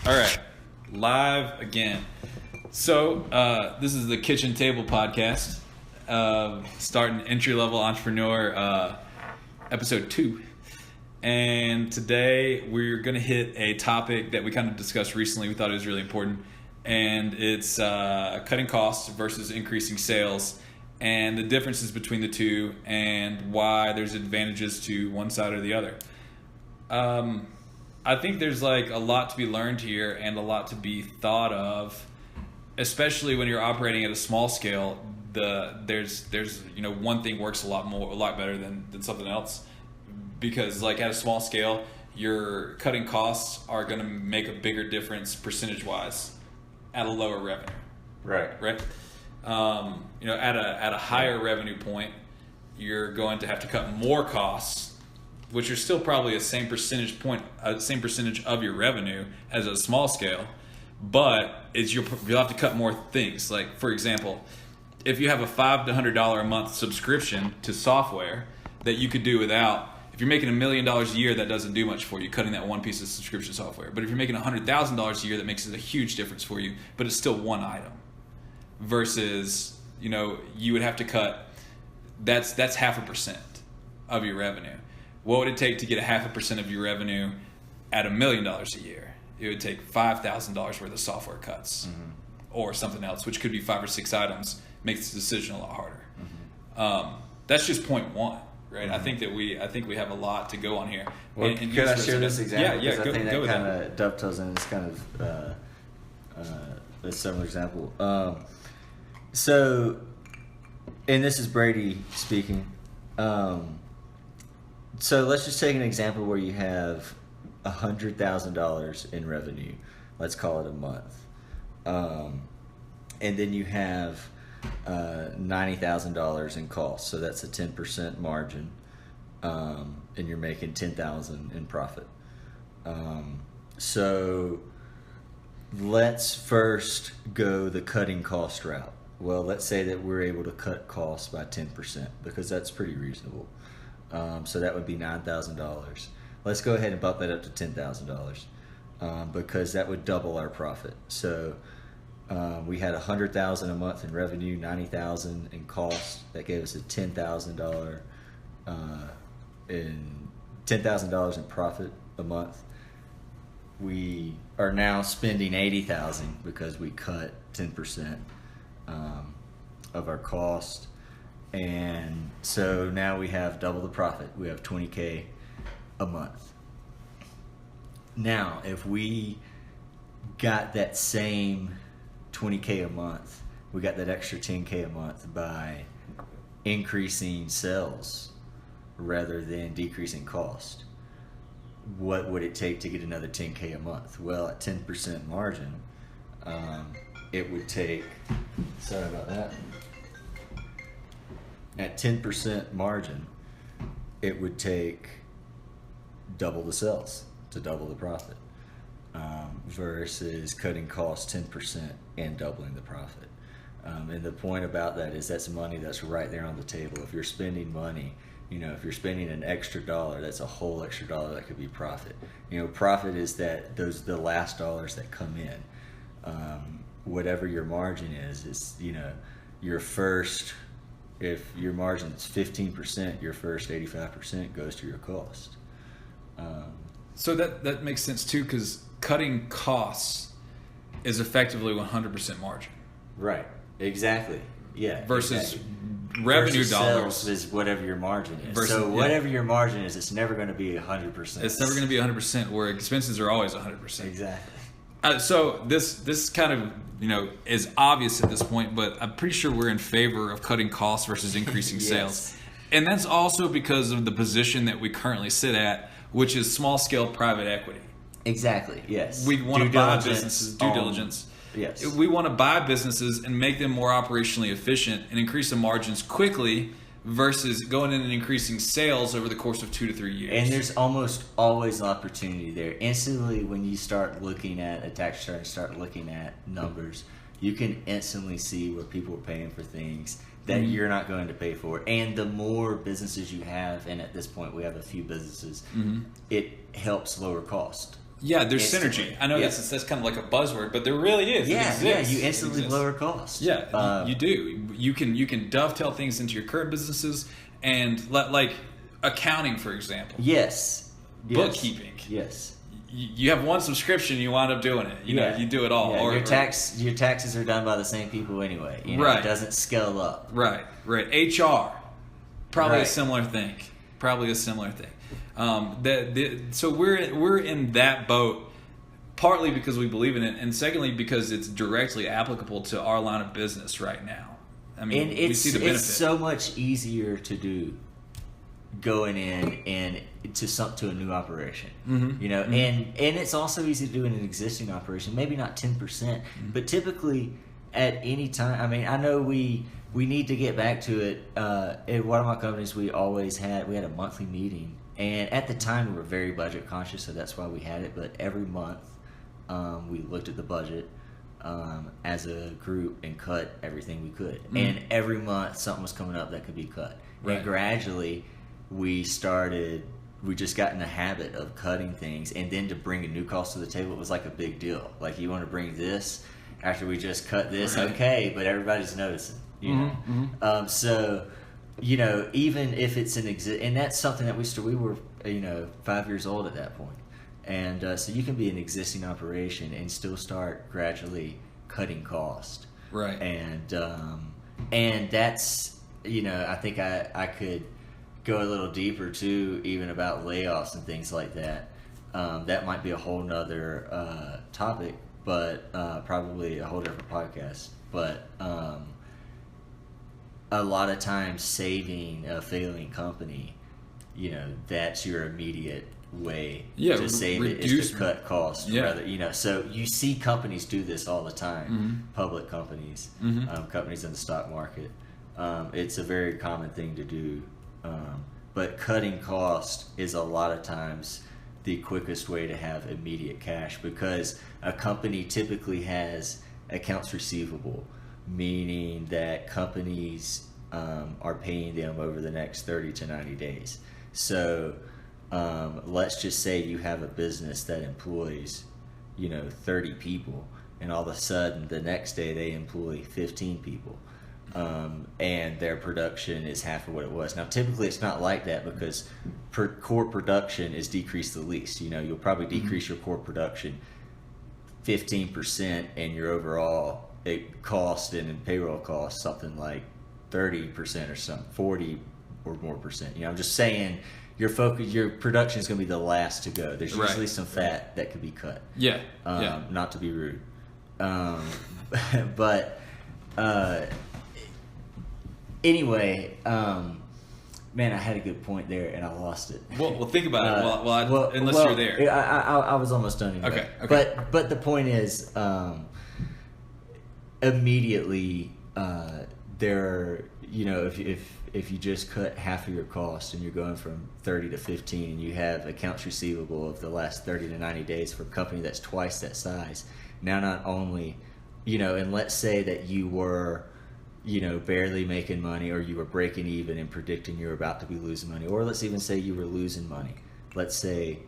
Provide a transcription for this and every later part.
All right, live again. So this is the Kitchen Table Podcast, starting entry-level entrepreneur, episode 2. And today we're going to hit a topic that we kind of discussed recently. We thought it was really important, and it's cutting costs versus increasing sales, and the differences between the two, and why there's advantages to one side or the other. I think there's like a lot to be learned here and a lot to be thought of, especially when you're operating at a small scale. There's one thing works a lot better than something else, because like at a small scale, your cutting costs are going to make a bigger difference percentage wise at a lower revenue. Right. At a higher revenue point, you're going to have to cut more costs, which are still probably a same percentage of your revenue as a small scale, but you'll have to cut more things. Like, for example, if you have a $500 to $100 a month subscription to software that you could do without, if you're making $1 million a year, that doesn't do much for you, cutting that one piece of subscription software. But if you're making $100,000 a year, that makes it a huge difference for you, but it's still one item. Versus, you would have to cut, that's 0.5% of your revenue. What would it take to get 0.5% of your revenue at $1 million a year? It would take $5,000 worth of software cuts, or something else, which could be 5 or 6 items. Makes the decision a lot harder. That's just point one, right? I think we have a lot to go on here. Well, could I share this example? Yeah. Because I think that kind of dovetails in this kind of a similar example. And this is Brady speaking. So let's just take an example where you have $100,000 in revenue. Let's call it a month. And then you have $90,000 in costs. So that's a 10% margin. And you're making $10,000 in profit. So let's first go the cutting cost route. Well, let's say that we're able to cut costs by 10%, because that's pretty reasonable. So that would be $9,000. Let's go ahead and bump that up to $10,000, because that would double our profit. So we had $100,000 a month in revenue, $90,000 in cost. That gave us a $10,000 in profit a month. We are now spending $80,000 because we cut 10% of our cost. And so now we have double the profit. We have $20K a month. Now, if we got that same $20K a month, we got that extra $10K a month by increasing sales rather than decreasing cost. What would it take to get another $10K a month? Well, at 10% margin, it would take, sorry about that. At 10% margin, it would take double the sales to double the profit, versus cutting costs 10% and doubling the profit. And the point about that is that's money that's right there on the table. If you're spending money, if you're spending an extra dollar, that's a whole extra dollar that could be profit. Profit is the last dollars that come in. Whatever your margin is your first. If your margin is 15%, your first 85% goes to your cost. So that makes sense too, because cutting costs is effectively 100% margin. Right. Exactly. Yeah. Versus revenue dollars sales is whatever your margin is. Whatever your margin is, it's never going to be 100%. It's never going to be 100%, where expenses are always 100%. Exactly. So this kind of is obvious at this point, but I'm pretty sure we're in favor of cutting costs versus increasing Yes. sales. And that's also because of the position that we currently sit at, which is small scale private equity. Exactly. Yes. We want to buy businesses, due diligence. Yes. We want to buy businesses and make them more operationally efficient and increase the margins quickly, versus going in and increasing sales over the course of 2 to 3 years. And there's almost always an opportunity there. Instantly, when you start looking at a tax return, start looking at numbers, you can instantly see where people are paying for things that you're not going to pay for. And the more businesses you have, and at this point we have a few businesses, it helps lower cost. Yeah, there's instantly. synergy. I know that's kind of like a buzzword, but there really is. Yeah, it exists. you instantly lower costs. Yeah, you do. You can dovetail things into your current businesses and like accounting, for example. Yes. Bookkeeping. Yes. You have one subscription, you wind up doing it. You know, you do it all. Yeah, your taxes are done by the same people anyway. You know, right. It doesn't scale up. Right. HR, probably a similar thing. So we're in that boat, partly because we believe in it, and secondly because it's directly applicable to our line of business right now. I mean, we see the benefit. It's so much easier to do going in and to a new operation, you know, and it's also easy to do in an existing operation. Maybe not 10%, but typically at any time. I mean, I know we need to get back to it. At one of my companies, we had a monthly meeting, and at the time we were very budget conscious, so that's why we had it. But every month, we looked at the budget as a group and cut everything we could, and every month something was coming up that could be cut, and gradually we just got in the habit of cutting things, and then to bring a new cost to the table, it was like a big deal. Like, you want to bring this after we just cut this, okay, but everybody's noticing, you know. So, you know, even if it's and that's something that we were, you know, 5 years old at that point, and so you can be an existing operation and still start gradually cutting cost, right? And that's, you know, I think I could go a little deeper too, even about layoffs and things like that. That might be a whole nother topic, but probably a whole different podcast. But a lot of times saving a failing company, you know, that's your immediate way to save it, is to cut costs. Rather, you know, so you see companies do this all the time, public companies, companies in the stock market. It's a very common thing to do. But cutting cost is a lot of times the quickest way to have immediate cash, because a company typically has accounts receivable, meaning that companies are paying them over the next 30 to 90 days. So let's just say you have a business that employs, you know, 30 people, and all of a sudden the next day they employ 15 people. And their production is half of what it was. Now, typically it's not like that, because core production is decreased the least. You know, you'll probably decrease your core production 15%, and your overall cost and payroll cost something like 30% or something, 40 or more percent. You know, I'm just saying your production is going to be the last to go. There's usually some fat that could be cut. Not to be rude. But anyway, man, I had a good point there and I lost it. Well, think about it. Unless you're there. I was almost done. Anyway. Okay. But the point is, immediately there, you know, if you just cut half of your cost and you're going from 30 to 15, and you have accounts receivable of the last 30 to 90 days for a company that's twice that size. Now, not only, you know, and let's say that you were, you know, barely making money, or you were breaking even and predicting you were about to be losing money, or let's even say you were losing money. Let's say,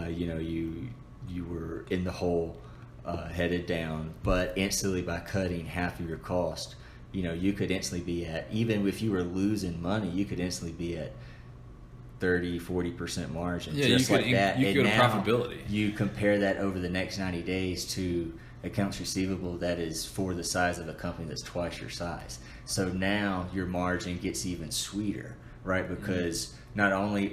you know, you were in the hole, headed down, but instantly by cutting half of your cost, you know, you could instantly be at, even if you were losing money, you could instantly be at 30-40% margin. Yeah, just like that. You could go to profitability. You compare that over the next 90 days to accounts receivable that is for the size of a company that's twice your size. So now your margin gets even sweeter, right? Because not only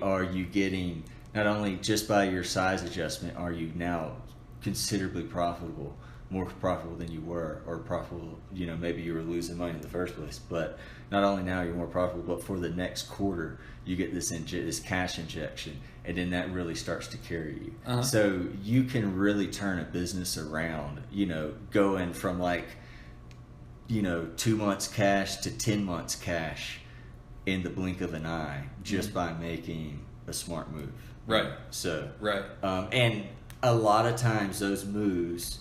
just by your size adjustment are you now considerably profitable, more profitable than you were, or profitable, you know, maybe you were losing money in the first place, but not only now you're more profitable, but for the next quarter you get this cash injection, and then that really starts to carry you. So you can really turn a business around, you know, going from like, you know, 2 months cash to 10 months cash in the blink of an eye, just by making a smart move. Right. So right. And a lot of times those moves,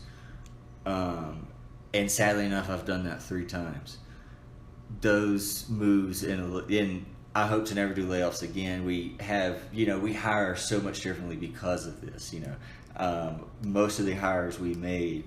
and sadly enough, I've done that 3 times. Those moves in I hope to never do layoffs again. We have, we hire so much differently because of this. Most of the hires we made,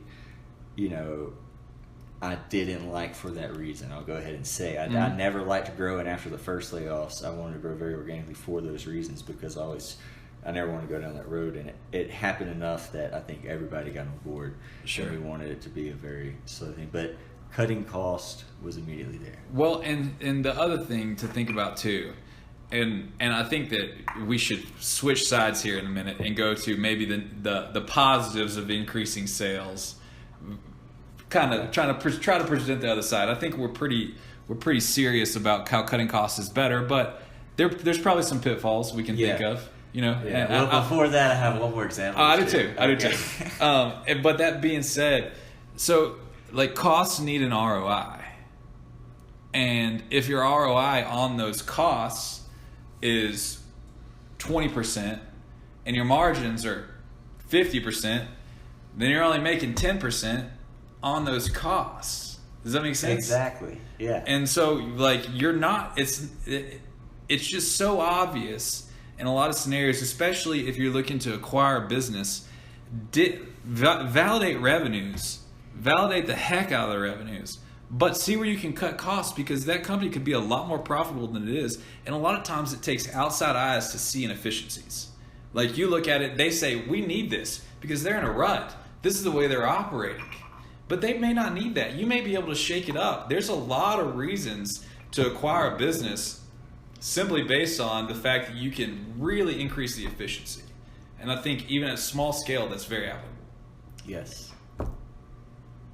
I didn't like for that reason. I'll go ahead and say I never liked to grow, and after the first layoffs, I wanted to grow very organically for those reasons, because I never wanted to go down that road, and it happened enough that I think everybody got on board. Sure. And we wanted it to be a very slow thing, but cutting cost was immediately there. Well, and the other thing to think about too, and I think that we should switch sides here in a minute and go to maybe the positives of increasing sales. Kind of try to present the other side. I think we're pretty serious about how cutting costs is better, but there's probably some pitfalls we can think of. Yeah. Well, before that, I have one more example. I do too. But that being said, so like costs need an ROI, and if your ROI on those costs is 20% and your margins are 50%, then you're only making 10% on those costs. Does that make sense? Exactly. Yeah. And so like you're not. It's just so obvious in a lot of scenarios, especially if you're looking to acquire a business. Validate revenues. Validate the heck out of the revenues, but see where you can cut costs, because that company could be a lot more profitable than it is. And a lot of times it takes outside eyes to see inefficiencies. Like you look at it, they say, we need this because they're in a rut. This is the way they're operating. But they may not need that. You may be able to shake it up. There's a lot of reasons to acquire a business simply based on the fact that you can really increase the efficiency. And I think even at small scale, that's very applicable. Yes.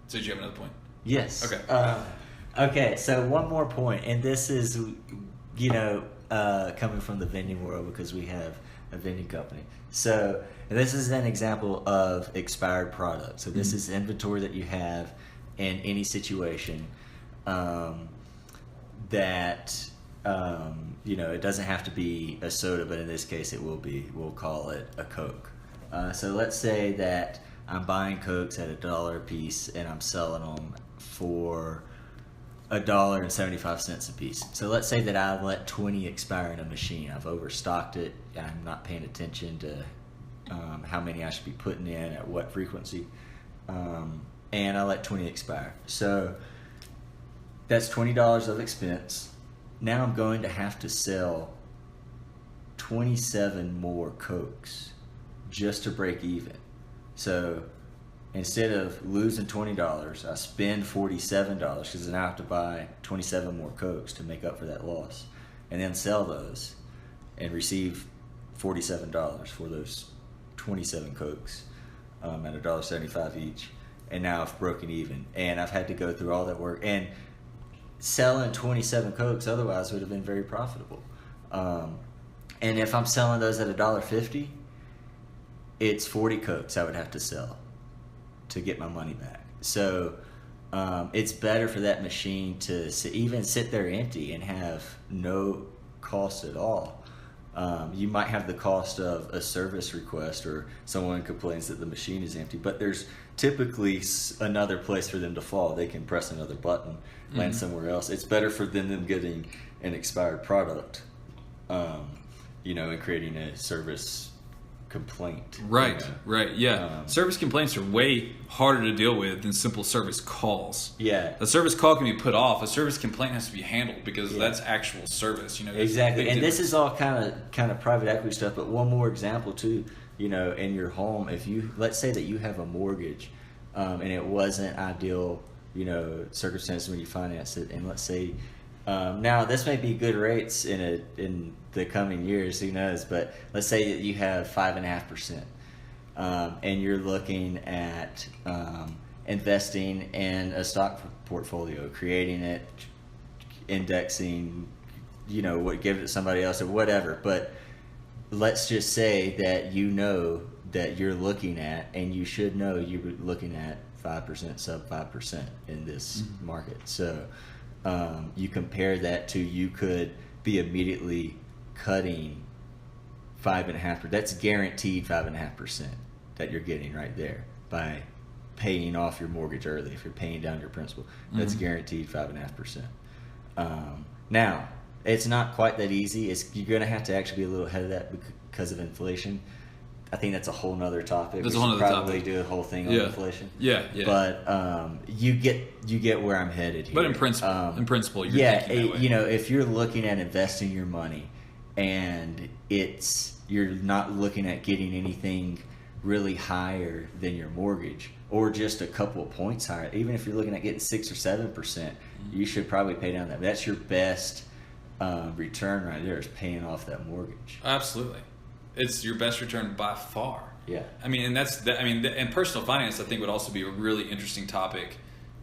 So did you have another point? Yes. Okay. Okay, so one more point, and this is, coming from the vending world, because we have a vending company. So this is an example of expired product. So this is inventory that you have in any situation that, it doesn't have to be a soda, but in this case it will be. We'll call it a Coke. So let's say that I'm buying Cokes at $1 a piece, and I'm selling them for $1.75 a piece. So let's say that I let 20 expire in a machine. I've overstocked it. I'm not paying attention to how many I should be putting in at what frequency, and I let 20 expire. So that's $20 of expense. Now I'm going to have to sell 27 more Cokes just to break even. So instead of losing $20, I spend $47 because then I have to buy 27 more Cokes to make up for that loss, and then sell those and receive $47 for those 27 Cokes at $1.75 each. And now I've broken even, and I've had to go through all that work. And selling 27 Cokes otherwise would have been very profitable. And if I'm selling those at $1.50, it's 40 Cokes I would have to sell to get my money back. So it's better for that machine to even sit there empty and have no cost at all. You might have the cost of a service request, or someone complains that the machine is empty, but there's typically another place for them to fall. They can press another button, land somewhere else. It's better for them getting an expired product, and creating a service complaint. Right, right, yeah. Service complaints are way harder to deal with than simple service calls. Yeah. A service call can be put off. A service complaint has to be handled because that's actual service. Exactly. And this is all kind of private equity stuff. But one more example too. In your home, let's say that you have a mortgage, and it wasn't ideal, circumstances when you finance it, and let's say. Now, this may be good rates in the coming years, who knows? But let's say that you have 5.5%, and you're looking at investing in a stock portfolio, creating it, indexing, give it to somebody else or whatever. But let's just say that that you're looking at, and you should know you're looking at 5%, sub 5% in this market. So. You compare that to, you could be immediately cutting 5.5%. That's guaranteed 5.5% that you're getting right there by paying off your mortgage early. If you're paying down your principal, that's guaranteed 5.5%. Now, it's not quite that easy. You're going to have to actually be a little ahead of that because of inflation. I think that's a whole nother topic. That's we a whole should nother probably topic. do a whole thing on inflation. Yeah. But you get where I'm headed here. But in principle, you're yeah, thinking that way. you know, if you're looking at investing your money and you're not looking at getting anything really higher than your mortgage or just a couple of points higher, even if you're looking at getting 6 or 7%, you should probably pay down that. That's your best return right there, is paying off that mortgage. Absolutely. It's your best return by far. Yeah. I mean, and personal finance, I think, would also be a really interesting topic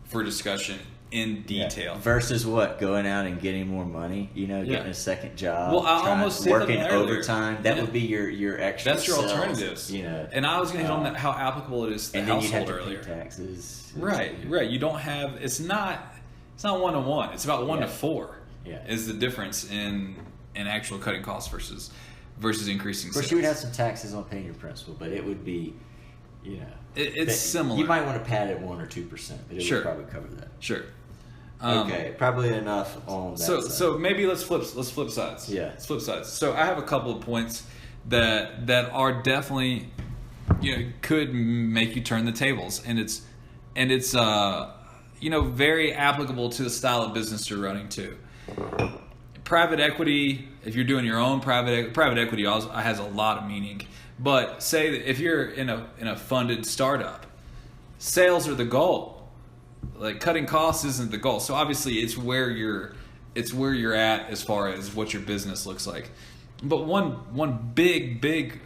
for discussion in detail. Yeah. Versus what? Going out and getting more money, getting a second job. Well, I almost said working that earlier. overtime. That would be your extra. That's your sales, alternatives. And I was going to hit on that, how applicable it is to the and then household you'd have to earlier. pay taxes. Right. You don't have. It's not 1-to-1. It's about 1-to-4. Yeah. Is the difference in actual cutting costs versus increasing Of course, sales. you would have some taxes on paying your principal, but it would be, it's similar. You might want to pad it 1 or 2%, but it would probably cover that. Sure. Okay, probably enough on that. So maybe let's flip sides. Yeah. Let's flip sides. So I have a couple of points that are definitely could make you turn the tables, and it's very applicable to the style of business you're running too. Private equity, if you're doing your own private equity, also has a lot of meaning. But say that if you're in a funded startup, sales are the goal. Like, cutting costs isn't the goal. So obviously it's where you're at as far as what your business looks like. But one big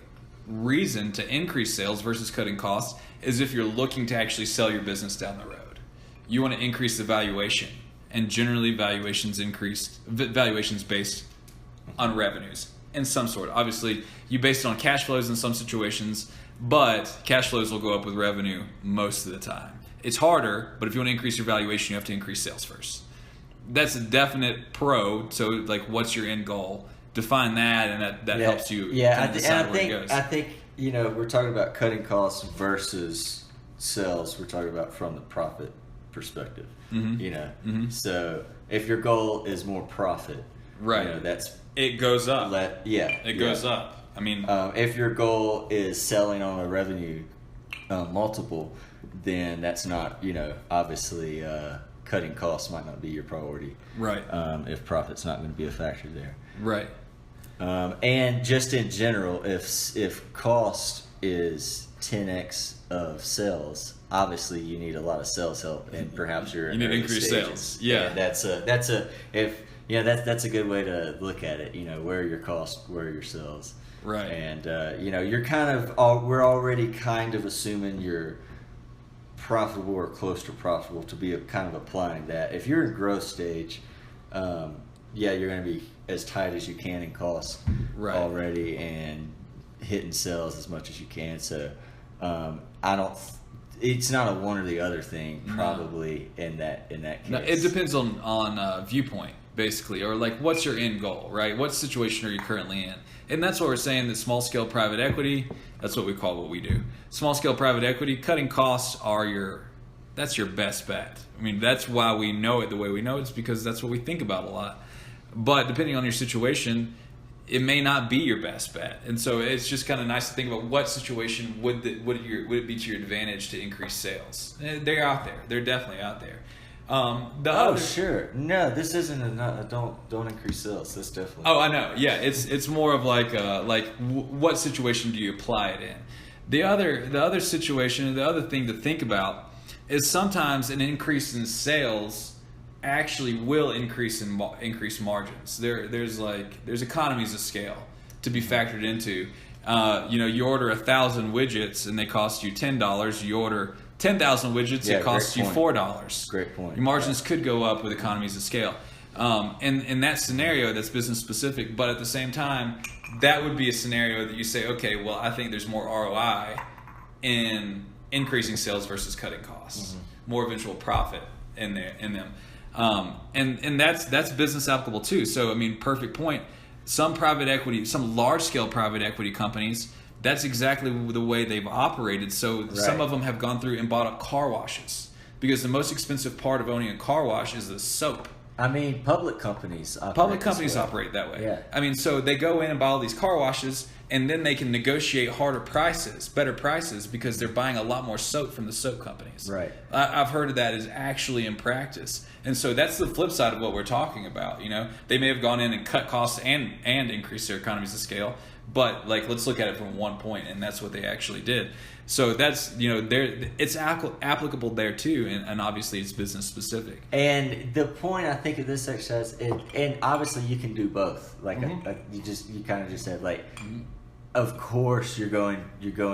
reason to increase sales versus cutting costs is if you're looking to actually sell your business down the road. You want to increase the valuation. And generally valuations based on revenues in some sort. Obviously, you base it on cash flows in some situations, but cash flows will go up with revenue most of the time. It's harder, but if you want to increase your valuation, you have to increase sales first. That's a definite pro. So, like, what's your end goal? Define that, and that helps you decide where it goes. I think, we're talking about cutting costs versus sales. We're talking about from the profit perspective. So if your goal is more profit, right, it goes up. It goes up. I mean, if your goal is selling on a revenue multiple, then that's not, obviously cutting costs might not be your priority, right? If profit's not going to be a factor there, right? And just in general, if cost is 10x of sales, obviously you need a lot of sales help, and perhaps you need to increase sales. Yeah, and that's a good way to look at it. Where are your costs, where are your sales, right? And you're we're already kind of assuming you're profitable or close to profitable to be kind of applying that. If you're in growth stage, you're going to be as tight as you can in costs already and hitting sales as much as you can. So it's not a one or the other thing probably in that case. No, it depends on viewpoint, basically, or like, what's your end goal, right? What situation are you currently in? And that's what we're saying, that small scale private equity, that's what we call what we do. Small scale private equity, cutting costs that's your best bet. I mean, that's why we know it the way we know it. It's because that's what we think about a lot. But depending on your situation, it may not be your best bet. And so it's just kind of nice to think about what situation would it be to your advantage to increase sales. They're out there. They're definitely out there. Sure. No, this isn't don't increase sales. That's definitely. Oh, I know. Yeah, it's more of like what situation do you apply it in? The other situation, the other thing to think about is sometimes an increase in sales actually will increase margins. There's economies of scale to be factored into. You order 1,000 widgets and they cost you $10. You order 10,000 widgets, it costs you $4. Great point. Your margins could go up with economies of scale. And in that scenario, that's business specific, but at the same time, that would be a scenario that you say, okay, well, I think there's more ROI in increasing sales versus cutting costs, more eventual profit in them. And that's business applicable too. So, I mean, perfect point. Some large scale private equity companies, that's exactly the way they've operated. So some of them have gone through and bought up car washes, because the most expensive part of owning a car wash is the soap. I mean, public companies operate that way. Yeah. I mean, so they go in and buy all these car washes, and then they can negotiate harder prices, better prices, because they're buying a lot more soap from the soap companies. Right. I've heard of that is actually in practice. And so that's the flip side of what we're talking about. They may have gone in and cut costs and increased their economies of scale, but let's look at it from one point, and that's what they actually did. So that's, it's applicable there too, and obviously it's business specific. And the point I think of this exercise, and obviously you can do both. You kind of just said, of course you're going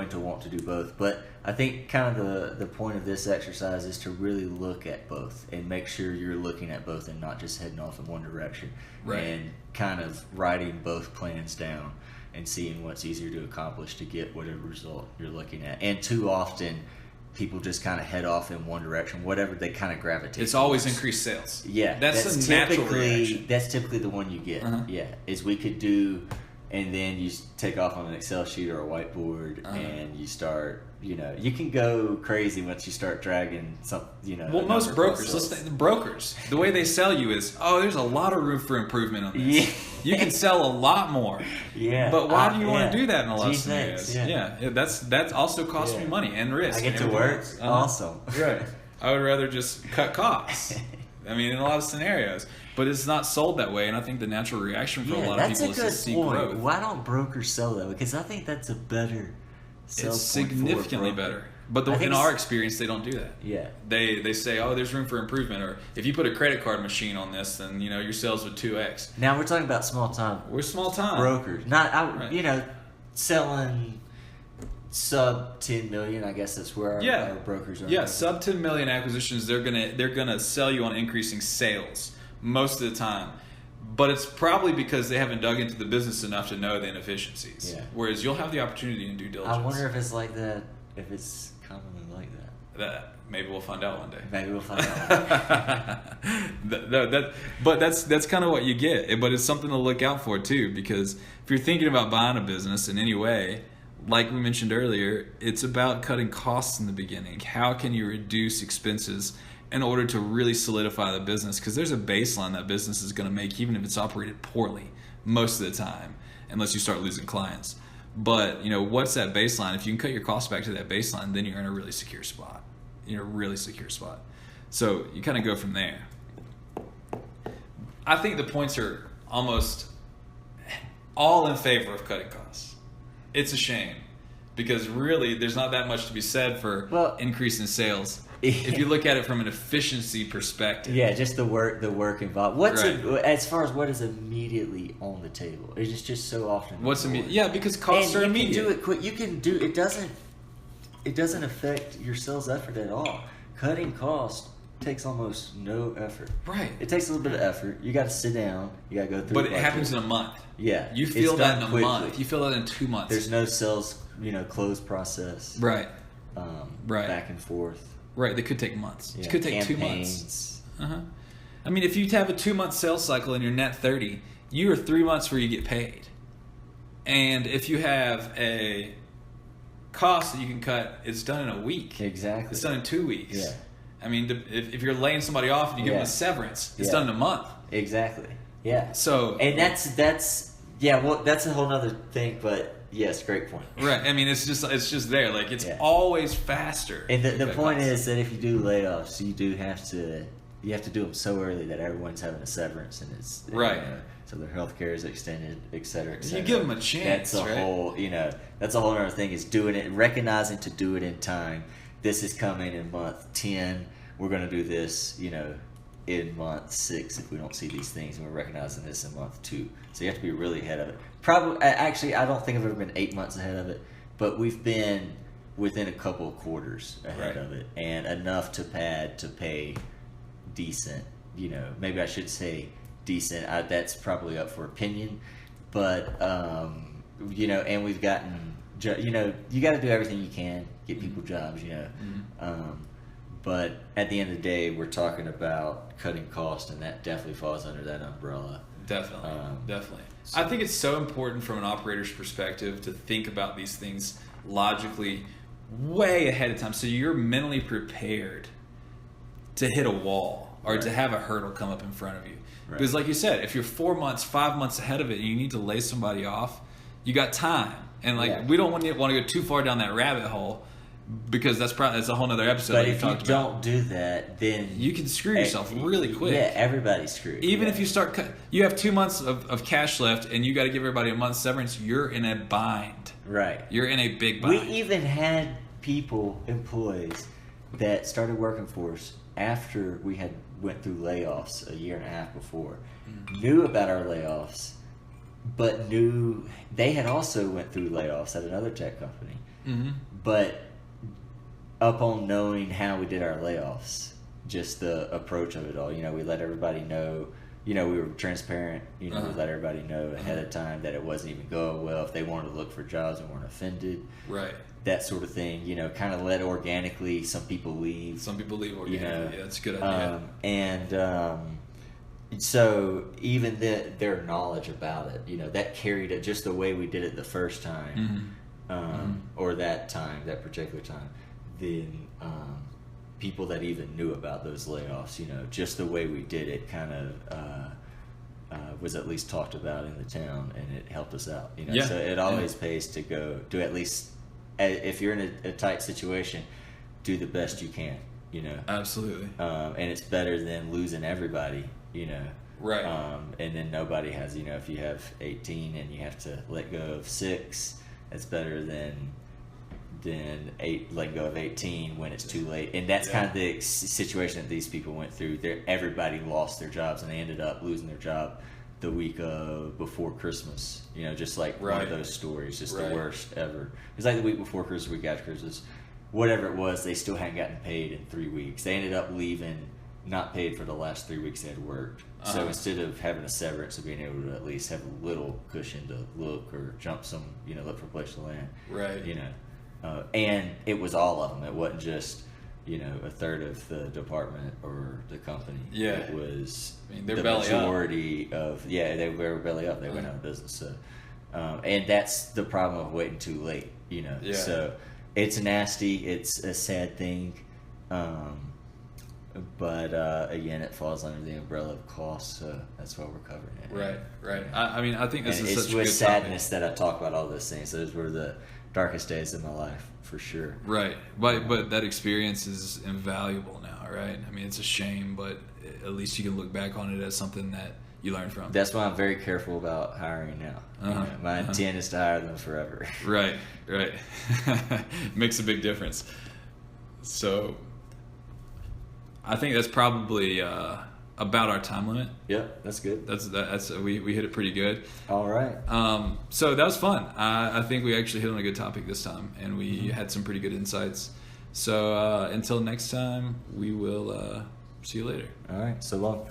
to want to do both, but I think kind of the point of this exercise is to really look at both and make sure you're looking at both and not just heading off in one direction. Right. And kind of writing both plans down and seeing what's easier to accomplish to get whatever result you're looking at. And too often, people just kind of head off in one direction, whatever they kind of gravitate. It's always increased sales. Yeah, that's a natural reaction. That's typically the one you get. Uh-huh. Yeah, is we could do, and then you take off on an Excel sheet or a whiteboard, and you start. You can go crazy once you start dragging some. Well, most brokers, the way they sell you is, there's a lot of room for improvement on this. Yeah. You can sell a lot more. Yeah. But why do you want to do that in a lot of scenarios? Thanks. Yeah. That's also cost me money and risk. I get to work. Awesome. Right. I would rather just cut costs. I mean, in a lot of scenarios. But it's not sold that way, and I think the natural reaction for a lot of people is to seek growth. Why don't brokers sell that way? Because I think that's a better sell point. It's significantly better. But in our experience, they don't do that. Yeah. They say, there's room for improvement, or if you put a credit card machine on this, then your sales would 2x. Now we're talking about small time. We're small time brokers, selling sub 10 million. I guess that's where our brokers are. Yeah, sub 10 million acquisitions. They're gonna sell you on increasing sales most of the time. But it's probably because they haven't dug into the business enough to know the inefficiencies. Yeah. Whereas you'll have the opportunity in due diligence. I wonder if it's like that. If it's commonly like that. Maybe we'll find out one day. Maybe we'll find out. But that's kind of what you get. But it's something to look out for too, because if you're thinking about buying a business in any way, like we mentioned earlier, it's about cutting costs in the beginning. How can you reduce expenses in order to really solidify the business? Because there's a baseline that business is going to make, even if it's operated poorly most of the time, unless you start losing clients. But, what's that baseline? If you can cut your costs back to that baseline, then you're in a really secure spot. So you kind of go from there. I think the points are almost all in favor of cutting costs. It's a shame, because really there's not that much to be said for increasing sales. If you look at it from an efficiency perspective. Yeah, just the work involved. As far as what is immediately on the table? It's just so often. What's immediate? Yeah, because costs are immediate. You can do it quick. You can do it. Doesn't affect your sales effort at all. Cutting costs takes almost no effort. Right. It takes a little bit of effort. You got to sit down. You got to go through. But it happens in a month. Yeah. You feel that in a month. You feel that in 2 months. There's no sales, close process. Right. Back and forth. Right, they could take months. Yeah, it could take campaigns. 2 months. I mean, if you have a 2-month sales cycle and you're net 30, you are 3 months where you get paid. And if you have a cost that you can cut, it's done in a week. Exactly. It's done in 2 weeks. Yeah. I mean, if you're laying somebody off and you give them a severance, it's done in a month. Exactly. Yeah. So, and that's a whole other thing, but. Yes, great point. Right. I mean, it's just there. It's always faster. And the point is that if you do layoffs, you have to do them so early that everyone's having a severance, and it's right. So their health care is extended, et cetera, et cetera. You give them a chance. That's a whole. That's a whole other thing. Is doing it, recognizing to do it in time. This is coming in month 10. We're going to do this. In month 6 if we don't see these things, and we're recognizing this in month 2. So you have to be really ahead of it. Probably, actually, I don't think I've ever been 8 months ahead of it, but we've been within a couple of quarters ahead of it, and enough to pay decent. Maybe I should say decent. That's probably up for opinion, but and we've gotten. You got to do everything you can, get people jobs. But at the end of the day, we're talking about cutting costs, and that definitely falls under that umbrella. Definitely. I think it's so important from an operator's perspective to think about these things logically way ahead of time, so you're mentally prepared to hit a wall or to have a hurdle come up in front of you. Right. Because like you said, if you're 4 months, 5 months ahead of it, and you need to lay somebody off, you got time. And we don't want to go too far down that rabbit hole, because that's a whole nother episode. But if you don't do that, then you can screw yourself really quick. Yeah, everybody's screwed. Even if you start, you have 2 months of cash left, and you got to give everybody a month's severance. You're in a bind. Right. You're in a big bind. We even had employees that started working for us after we had went through layoffs a year and a half before, knew about our layoffs, but knew they had also went through layoffs at another tech company. Mm-hmm. But upon knowing how we did our layoffs, just the approach of it all, we let everybody know, we were transparent, we let everybody know ahead of time that it wasn't even going well. If they wanted to look for jobs and weren't offended. Right. That sort of thing, kind of let organically some people leave. Some people leave organically, yeah, that's a good idea. So even their knowledge about it, that carried it just the way we did it the first time, or that particular time. Then people that even knew about those layoffs, just the way we did it kind of was at least talked about in the town, and it helped us out. Yeah. So it always pays to go do at least, if you're in a tight situation, do the best you can. Absolutely. And it's better than losing everybody. Right. And then nobody has, if you have 18 and you have to let go of 6, it's better than letting go of 18 when it's too late. And that's kind of the situation that these people went through. Everybody lost their jobs, and they ended up losing their job the week before Christmas. Just like one of those stories, just the worst ever. It was like the week before Christmas, week after Christmas, whatever it was. They still hadn't gotten paid in 3 weeks. They ended up leaving not paid for the last 3 weeks they had worked. So instead of having a severance, of being able to at least have a little cushion to look or jump look for a place to land. Right. And it was all of them. It wasn't just, a third of the department or the company. Yeah. It was the majority of, they were belly up. They went out of business. So, and that's the problem of waiting too late, Yeah. So it's nasty. It's a sad thing. But again, it falls under the umbrella of cost, so that's why we're covering it. Right. I think this is it's such a with good sadness topic. that I talk about all those things. Those were the darkest days of my life, for sure. Right, but that experience is invaluable now, right? I mean, it's a shame, but at least you can look back on it as something that you learn from. That's why I'm very careful about hiring now. My intent is to hire them forever. Right. Makes a big difference. So I think that's probably about our time limit. Yeah, that's good. That's we hit it pretty good. All right. So that was fun. I think we actually hit on a good topic this time, and we had some pretty good insights. So until next time, we will see you later. All right. So long.